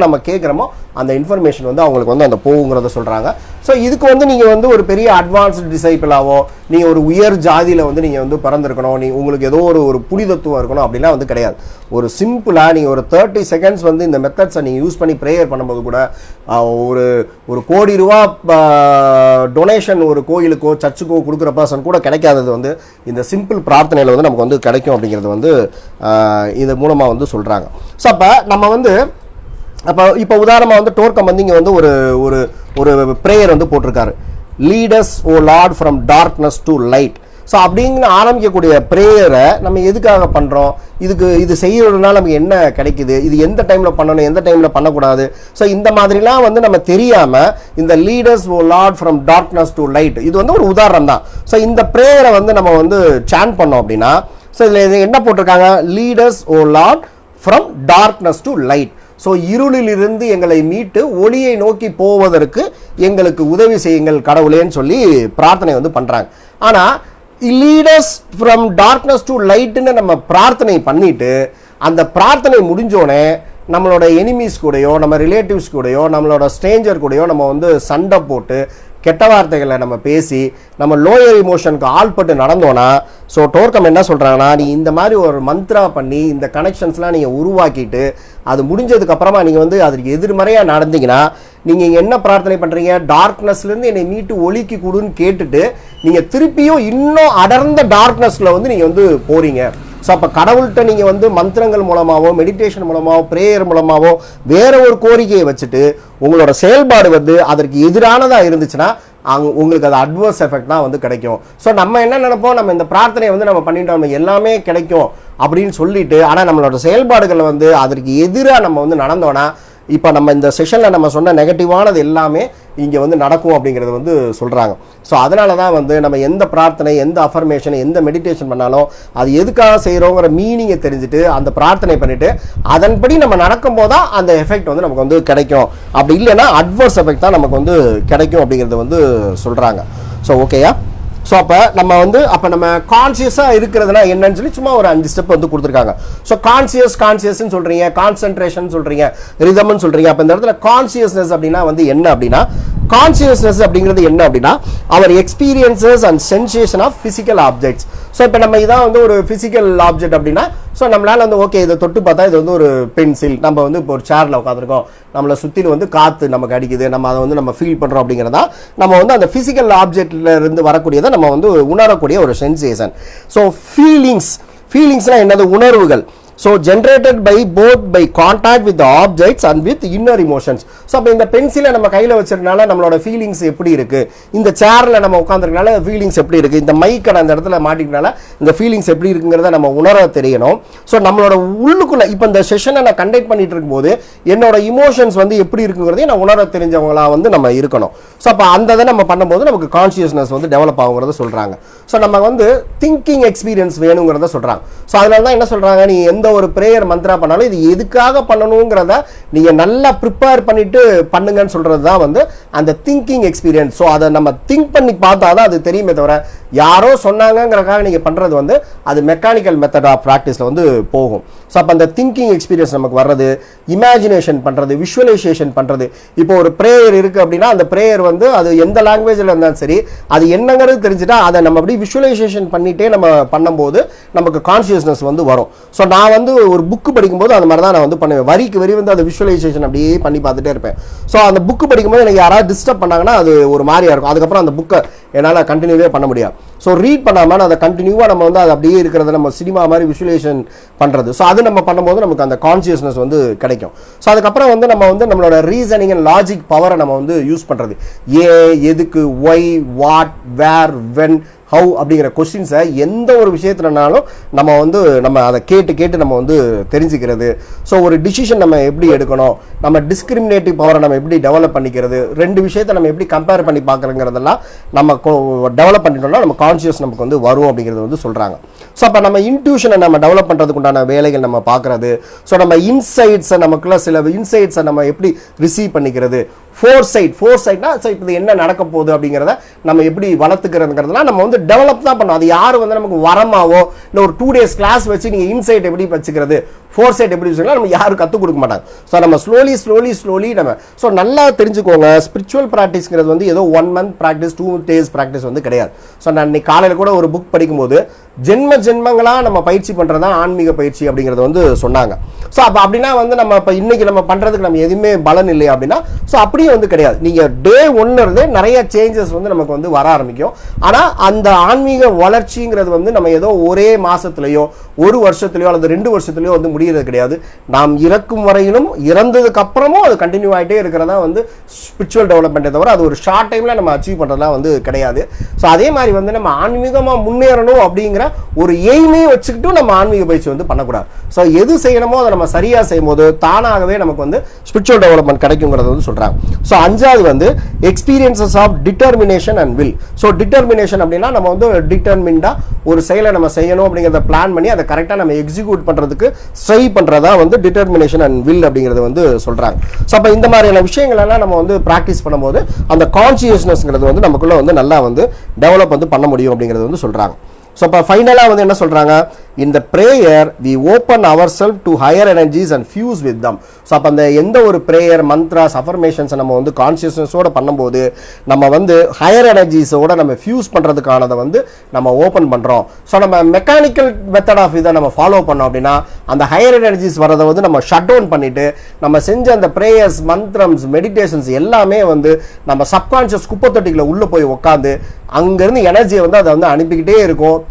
நம்ம கேட்குறோமோ அந்த இன்ஃபர்மேஷன் வந்து அவங்களுக்கு வந்து அந்த போகுங்கிறத சொல்கிறாங்க. ஸோ இதுக்கு வந்து நீங்கள் வந்து ஒரு பெரிய அட்வான்ஸ்டு டிசைப்பிளாவோ நீங்கள் ஒரு உயர் ஜாதியில் வந்து நீங்கள் வந்து பிறந்திருக்கணும், உங்களுக்கு ஏதோ ஒரு புனிதத்துவம் இருக்கணும் அப்படிலாம் வந்து கிடையாது. ஒரு சிம்பிளாக நீங்கள் ஒரு 30 செகண்ட்ஸ் வந்து இந்த மெத்தட்ஸை நீங்கள் யூஸ் பண்ணி ப்ரேயர் பண்ணும்போது கூட ஒரு கோடி ரூபா டொனேஷன் ஒரு கோயிலுக்கோ சர்ச்சுக்கோ கொடுக்குற பர்சன் கூட கிடைக்காதது வந்து இந்த சிம்பிள் பிரார்த்தனையில் வந்து நமக்கு வந்து கிடைக்கும் அப்படிங்கிறது வந்து இது மூலமாக வந்து சொல்கிறாங்க. ஸோ அப்போ நம்ம வந்து இப்போ உதாரணமாக வந்து டோர்க்கம் வந்து இங்கே வந்து ஒரு ப்ரேயர் வந்து போட்டிருக்காரு, lead us O Lord from darkness to light. So அப்படிங்கிற ஆரம்பிக்கக்கூடிய ப்ரேயரை நம்ம எதுக்காக பண்ணுறோம், இது செய்யறதுனால நமக்கு என்ன கிடைக்குது, இது எந்த டைமில் பண்ணணும் எந்த டைமில் பண்ணக்கூடாது. ஸோ இந்த மாதிரிலாம் வந்து நம்ம தெரியாமல் இந்த lead us O Lord from darkness to light இது வந்து ஒரு உதாரணம் தான். ஸோ இந்த ப்ரேயரை வந்து நம்ம வந்து சாண்ட் பண்ணோம் அப்படின்னா ஸோ இதில் என்ன போட்டிருக்காங்க, lead us O Lord from darkness to light. So இருளிலிருந்து எங்களை மீட்டு ஒளியை நோக்கி போவதற்கு எங்களுக்கு உதவி செய்யுங்கள் கடவுளேன்னு சொல்லி பிரார்த்தனை வந்து பண்ணுறாங்க. ஆனால் லீடர்ஸ் ஃப்ரம் டார்க்னஸ் டு லைட்டுன்னு நம்ம பிரார்த்தனை பண்ணிட்டு அந்த பிரார்த்தனை முடிஞ்சோடனே நம்மளோட எனிமீஸ் கூடயோ நம்ம ரிலேட்டிவ்ஸ் கூடயோ நம்மளோட ஸ்ட்ரேஞ்சர் கூடயோ நம்ம வந்து சண்டை போட்டு கெட்ட வார்த்தைகளை நம்ம பேசி நம்ம லோயர் இமோஷனுக்கு ஆள்பட்டு நடந்தோன்னா ஸோ டோர்க்கம் என்ன சொல்கிறாங்கன்னா, நீ இந்த மாதிரி ஒரு மந்த்ரா பண்ணி இந்த கனெக்ஷன்ஸ்லாம் நீங்கள் உருவாக்கிட்டு அது முடிஞ்சதுக்கப்புறமா நீங்கள் வந்து அதுக்கு எதிர்மறையாக நடந்தீங்கன்னா நீங்கள் என்ன பிரார்த்தனை பண்ணுறீங்க, டார்க்னஸ்லேருந்து என்னை மீட்டு ஒளிக்கு கொடுன்னு கேட்டுட்டு நீங்கள் திருப்பியும் இன்னும் அடர்ந்த டார்க்னஸில் வந்து நீங்கள் வந்து போகிறீங்க. ஸோ அப்போ கடவுள்கிட்ட நீங்கள் வந்து மந்திரங்கள் மூலமாகவோ மெடிடேஷன் மூலமாகவோ ப்ரேயர் மூலமாகவோ வேற ஒரு கோரிக்கையை வச்சுட்டு உங்களோட செயல்பாடு வந்து அதற்கு எதிரானதாக இருந்துச்சுன்னா உங்களுக்கு அது அட்வர்ஸ் எஃபெக்ட் தான் வந்து கிடைக்கும். ஸோ நம்ம என்ன நினைப்போம், நம்ம இந்த பிரார்த்தனையை வந்து நம்ம பண்ணிட்டோம் எல்லாமே கிடைக்கும் அப்படின்னு சொல்லிட்டு ஆனால் நம்மளோட செயல்பாடுகளை வந்து அதற்கு எதிராக நம்ம வந்து நடந்தோன்னா இப்போ நம்ம இந்த செஷனில் நம்ம சொன்ன நெகட்டிவானது எல்லாமே இங்கே வந்து நடக்கும் அப்படிங்கிறது வந்து சொல்கிறாங்க. ஸோ அதனால தான் வந்து நம்ம எந்த பிரார்த்தனை எந்த அஃபர்மேஷன் எந்த மெடிடேஷன் பண்ணாலும் அது எதுக்காக செய்கிறோங்கிற மீனிங்கை தெரிஞ்சுட்டு அந்த பிரார்த்தனை பண்ணிவிட்டு அதன்படி நம்ம நடக்கும்போது தான் அந்த எஃபெக்ட் வந்து நமக்கு வந்து கிடைக்கும். அப்படி இல்லைன்னா அட்வர்ஸ் எஃபெக்ட் தான் நமக்கு வந்து கிடைக்கும் அப்படிங்கிறது வந்து சொல்கிறாங்க. ஸோ ஓகேயா? ஸோ அப்போ நம்ம கான்சியஸாக இருக்கிறதுனா என்னன்னு சொல்லி சும்மா ஒரு 5 ஸ்டெப் வந்து கொடுத்துருக்காங்க. ஸோ கான்சியஸ்ன்னு சொல்கிறீங்க, கான்சன்ட்ரேஷன் சொல்கிறீங்க, ரிதம்னு சொல்கிறீங்க. அப்போ இந்த இடத்துல கான்சியஸ்னஸ் அப்படின்னா வந்து என்ன அப்படின்னா, கான்சியஸ்னஸ் அப்படிங்கிறது என்ன அப்படின்னா அவர் experiences and sensation of physical objects. So இப்போ நம்ம இதான் வந்து ஒரு ஃபிசிக்கல் ஆப்ஜெக்ட் அப்படின்னா ஸோ நம்மளால் வந்து ஓகே இதை தொட்டு பார்த்தா இது வந்து ஒரு பென்சில், நம்ம வந்து இப்போ ஒரு சேரில் உட்காந்துருக்கோம், நம்மளை சுற்றிலும் வந்து காற்று நமக்கு அடிக்குது, நம்ம அதை வந்து நம்ம ஃபீல் பண்ணுறோம் அப்படிங்கிறதா நம்ம வந்து அந்த ஃபிசிக்கல் ஆப்ஜெக்டில் இருந்து வரக்கூடியதை நம்ம வந்து உணரக்கூடிய ஒரு சென்சேஷன். ஸோ ஃபீலிங்ஸ்னால் என்னது, உணர்வுகள். So generated by contact with objects and with inner emotions. So அப்போ இந்த பென்சிலை நம்ம கையில் வச்சிருக்கனால நம்மளோட ஃபீலிங்ஸ் எப்படி இருக்குது, இந்த சேரில் நம்ம உட்காந்துருக்கனால ஃபீலிங்ஸ் எப்படி இருக்குது, இந்த மைக்கை அந்த இடத்துல மாட்டிக்கனால இந்த ஃபீலிங்ஸ் எப்படி இருக்குங்கிறத நம்ம உணர தெரியணும். ஸோ நம்மளோட உள்ளுக்குள்ளே இப்போ இந்த செஷனை நான் கண்டக்ட் பண்ணிட்டு இருக்கும்போது என்னோட இமோஷன்ஸ் வந்து எப்படி இருக்குங்கிறதையும் நான் உணர தெரிஞ்சவங்களா வந்து நம்ம இருக்கணும். ஸோ அப்போ அந்த இதை நம்ம பண்ணும்போது நமக்கு கான்சியஸ்னஸ் வந்து டெவலப் ஆகுங்கிறத சொல்கிறாங்க. ஸோ நம்ம வந்து திங்கிங் எக்ஸ்பீரியன்ஸ் வேணுங்கிறத சொல்கிறாங்க. ஸோ அதனால தான் என்ன சொல்கிறாங்க, நீ எந்த எந்த ஒரு ப்ரேயர் மந்த்ரா பண்ணாலும் இது எதுக்காக பண்ணணுங்கிறத நீங்கள் நல்லா ப்ரிப்பேர் பண்ணிட்டு பண்ணுங்கன்னு சொல்கிறது தான் வந்து அந்த திங்கிங் எக்ஸ்பீரியன்ஸ். ஸோ அதை நம்ம திங்க் பண்ணி பார்த்தா தான் அது தெரியுமே தவிர யாரோ சொன்னாங்கிறக்காக நீங்கள் பண்ணுறது வந்து அது மெக்கானிக்கல் மெத்தட் ஆஃப் ப்ராக்டிஸில் வந்து போகும். ஸோ அப்போ அந்த திங்கிங் எக்ஸ்பீரியன்ஸ் நமக்கு வர்றது, இமேஜினேஷன் பண்ணுறது, விஷுவலைசேஷன் பண்ணுறது. இப்போ ஒரு ப்ரேயர் இருக்குது அப்படின்னா அந்த ப்ரேயர் வந்து அது எந்த லாங்குவேஜில் இருந்தாலும் சரி அது என்னங்கிறது தெரிஞ்சுட்டா அதை நம்ம அப்படி விஷுவலைசேஷன் பண்ணிகிட்டே நம்ம பண்ணும்போது நமக்கு கான்ஷியஸ்னஸ் வந்து வரும். ஸோ நான் வந்து ஒரு புக்கு படிக்கும்போது அந்த மாதிரி தான் நான் வந்து பண்ணுவேன். வரிக்கு வரி வந்து அந்த விஷுவலைசேஷன் அப்படியே பண்ணி பார்த்துட்டே இருப்பேன். ஸோ அந்த புக்கு படிக்கும்போது எனக்கு யாராவது டிஸ்டர்ப் பண்ணாங்கன்னா அது ஒரு மாதிரியா இருக்கும். அதுக்கப்புறம் அந்த புக்கை என்னால் கண்டினியூவே பண்ண முடியாது. ஸோ ரீட் பண்ணாமல் அதை கண்டினியூவாக நம்ம வந்து அது அப்படியே இருக்கிறத நம்ம சினிமா மாதிரி விஷுவலைசேஷன் பண்ணுறது. ஸோ அது நம்ம பண்ணும்போது நமக்கு அந்த கான்ஷியஸ்னஸ் வந்து கிடைக்கும். ஸோ அதுக்கப்புறம் வந்து நம்ம வந்து நம்மளோட ரீசனிங் அண்ட் லாஜிக் பவரை நம்ம வந்து யூஸ் பண்ணுறது. எதுக்கு, why, what, where, when, how அப்படிங்கிற கொஸ்டின்ஸை எந்த ஒரு விஷயத்துலனாலும் நம்ம வந்து நம்ம அதை கேட்டு நம்ம வந்து தெரிஞ்சுக்கிறது. ஸோ ஒரு டிசிஷன் நம்ம எப்படி எடுக்கணும், நம்ம டிஸ்கிரிமினேட்டிவ் பவரை நம்ம எப்படி டெவலப் பண்ணிக்கிறது, ரெண்டு விஷயத்தை நம்ம எப்படி கம்பேர் பண்ணி பார்க்குறங்கிறதெல்லாம் நம்ம டெவலப் பண்ணிட்டோம்னா நம்ம கான்ஷியஸ் நமக்கு வந்து வரும் அப்படிங்கிறது வந்து சொல்கிறாங்க. ஸோ அப்போ நம்ம இன்ட்யூஷனை நம்ம டெவலப் பண்ணுறதுக்கு உண்டான வேலைகள் நம்ம பார்க்குறது. ஸோ நம்ம இன்சைட்ஸை நமக்குள்ள சில இன்சைட்ஸை நம்ம எப்படி ரிசீவ் பண்ணிக்கிறது, ஃபோர்சைட்னா ஸோ இப்போ என்ன நடக்க போகுது அப்படிங்கிறத நம்ம எப்படி வளர்த்துக்கிறதுங்கிறதுலாம் நம்ம வந்து டெவலப் தான் பண்ணோம். அது யாரும் வந்து நமக்கு வரமாவோ இல்லை ஒரு 2 days கிளாஸ் வச்சு நீங்கள் இன்சைட் எப்படி வச்சுக்கிறது, ஃபோர்சைட் எப்படி வச்சுக்கலாம் நம்ம யாரும் கற்றுக் கொடுக்க மாட்டாங்க. ஸோ நம்ம ஸ்லோலி நம்ம ஸோ நல்லா தெரிஞ்சுக்கோங்க. ஸ்பிரிச்சுவல் ப்ராக்டிஸ்ங்கிறது வந்து ஏதோ 1 month ப்ராக்டிஸ் 2 days ப்ராக்டிஸ் வந்து கிடையாது. ஸோ நான் இன்னைக்கு காலையில் கூட ஒரு புக் படிக்கும்போது ஜென்மங்களாக நம்ம பயிற்சி பண்ணுறது தான் ஆன்மீக பயிற்சி அப்படிங்கிறது வந்து சொன்னாங்க. ஸோ அப்போ அப்படின்னா வந்து நம்ம இப்போ இன்னைக்கு நம்ம பண்ணுறதுக்கு நம்ம எதுவுமே பலன் இல்லை அப்படின்னா ஸோ அப்படியே வந்து கிடையாது. நீங்கள் டே 1 இருந்து நிறைய சேஞ்சஸ் வந்து நமக்கு வந்து வர ஆரம்பிக்கும். ஆனால் அந்த ஆன்மீக வளர்ச்சிங்கிறது வந்து நம்ம ஏதோ ஒரே மாதத்துலையோ ஒரு வருஷத்துலையோ அல்லது 2 வருஷத்துலையோ வந்து முடியறது கிடையாது. நாம் இறக்கும் வரையிலும் இறந்ததுக்கு அப்புறமும் அது கண்டினியூ ஆகிட்டே இருக்கிறதா வந்து ஸ்பிரிச்சுவல் டெவலப்மெண்ட்டை தவிர அது ஒரு ஷார்ட் டைமில் நம்ம அச்சீவ் பண்ணுறதுலாம் வந்து கிடையாது. ஸோ அதே மாதிரி வந்து நம்ம ஆன்மீகமாக முன்னேறணும் அப்படிங்கிற ஒரு எய்மையும் வச்சுக்கிட்டும் நம்ம ஆன்மீக பயிற்சி வந்து பண்ணக்கூடாது. ஸோ எது செய்யணுமோ அதை நம்ம சரியாக செய்யும்போது தானாகவே நமக்கு வந்து ஸ்பிரிச்சுவல் டெவலப்மெண்ட் கிடைக்குங்கிறது வந்து சொல்கிறாங்க. ஸோ 5வது வந்து experiences of determination and will. So determination அப்படின்னா நம்ம வந்து டிட்டர்மின்டாக ஒரு செயலை நம்ம செய்யணும் அப்படிங்கிறத பிளான் பண்ணி அதை கரெக்டாக நம்ம எக்ஸிக்யூட் பண்ணுறதுக்கு ட்ரை பண்ணுறதா வந்து டிட்டர்மினேஷன் அண்ட் வில் அப்படிங்கிறது வந்து சொல்கிறாங்க. ஸோ அப்போ இந்த மாதிரியான விஷயங்கள் எல்லாம் நம்ம வந்து ப்ராக்டிஸ் பண்ணும்போது அந்த கான்சியஸ்னஸ்ங்கிறது வந்து நமக்குள்ள வந்து நல்லா வந்து டெவலப் வந்து பண்ண முடியும் அப்படிங்கிறது வந்து சொல்கிறாங்க. ஸோ இப்போ ஃபைனலாக வந்து என்ன சொல்கிறாங்க, in the prayer we open ourselves to higher energies and fuse with them. So அப்போ அந்த எந்த ஒரு ப்ரேயர் மந்த்ராஸ் அஃபர்மேஷன்ஸை நம்ம வந்து கான்ஷியஸ்னஸோடு பண்ணும்போது நம்ம வந்து ஹையர் எனர்ஜிஸோட நம்ம ஃபியூஸ் பண்ணுறதுக்கானதை வந்து நம்ம ஓப்பன் பண்ணுறோம். ஸோ நம்ம மெக்கானிக்கல் மெத்தட் ஆஃப் இதை நம்ம ஃபாலோ பண்ணோம் அப்படின்னா அந்த ஹையர் எனர்ஜிஸ் வரதை வந்து நம்ம ஷட் டவுன் பண்ணிவிட்டு நம்ம செஞ்ச அந்த ப்ரேயர்ஸ், மந்த்ரம்ஸ், மெடிடேஷன்ஸ் எல்லாமே வந்து நம்ம சப்கான்ஷியஸ் குப்பத்தொட்டிகளை உள்ளே போய் உட்காந்து அங்கேருந்து எனர்ஜியை வந்து அதை வந்து அனுப்பிக்கிட்டே இருக்கும்.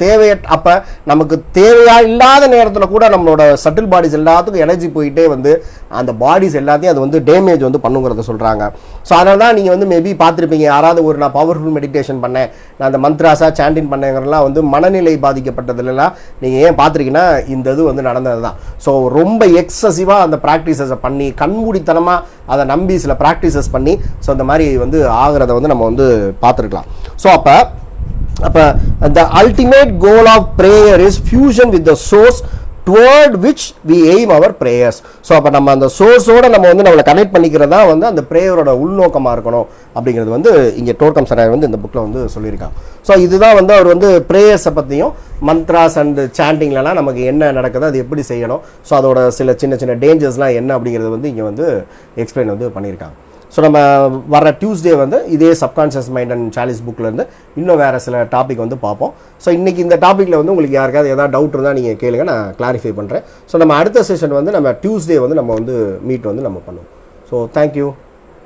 அப்போ நமக்கு தேவையா இல்லாத நேரத்தில் கூட நம்மளோட சட்டில் பாடிஸ் எல்லாத்துக்கும் எனர்ஜி போயிட்டே வந்து அந்த பாடிஸ் எல்லாத்தையும் அது வந்து டேமேஜ் வந்து பண்ணுங்கிறத சொல்கிறாங்க. ஸோ அதனால தான் நீங்கள் வந்து மேபி பார்த்துருப்பீங்க, யாராவது ஒரு நான் பவர்ஃபுல் மெடிடேஷன் பண்ணேன், நான் அந்த மந்த்ராஸாக சாண்டின் பண்ணேங்கிறலாம் வந்து மனநிலை பாதிக்கப்பட்டதுலாம் நீங்கள் ஏன் பார்த்துருக்கீங்கன்னா இந்த இது வந்து நடந்தது தான். ஸோ ரொம்ப எக்ஸசிவாக அந்த ப்ராக்டிசஸை பண்ணி கண்மூடித்தனமாக அதை நம்பி சில ப்ராக்டிசஸ் பண்ணி ஸோ இந்த மாதிரி வந்து ஆகிறத வந்து நம்ம வந்து பார்த்துருக்கலாம். ஸோ அப்போ the ultimate goal of prayer is fusion with the source toward which we aim our prayers. So அப்போ நம்ம அந்த சோர்ஸோடு நம்ம வந்து நம்மளை கனெக்ட் பண்ணிக்கிறதா வந்து அந்த ப்ரேயரோட உள்நோக்கமாக இருக்கணும் அப்படிங்கிறது வந்து இங்கே டோர்கம் சராய் வந்து இந்த புக்கில் வந்து சொல்லியிருக்காங்க. ஸோ இதுதான் வந்து அவர் வந்து ப்ரேயர்ஸை பற்றியும் மந்த்ராஸ் அண்ட் சாண்டிங்லலாம் நமக்கு என்ன நடக்குது, அது எப்படி செய்யணும், ஸோ அதோட சில சின்ன சின்ன டேஞ்சர்ஸ்லாம் என்ன அப்படிங்கிறது வந்து இங்கே வந்து எக்ஸ்பிளைன் வந்து பண்ணியிருக்காங்க. ஸோ நம்ம வர டியூஸ்டே வந்து இதே சப்கான்ஷியஸ் மைண்ட் அண்ட் சாலிஸ் புக்கிலேருந்து இன்னும் வேறு சில டாபிக் வந்து பார்ப்போம். ஸோ இன்றைக்கி இந்த டாப்பிக்கில் வந்து உங்களுக்கு யாருக்காவது ஏதாவது டவுட் இருந்தால் நீங்கள் கேளுங்க, நான் கிளாரிஃபை பண்ணுறேன். ஸோ நம்ம அடுத்த செஷன் வந்து நம்ம டியூஸ்டே வந்து நம்ம வந்து மீட் வந்து நம்ம பண்ணுவோம். So thank you.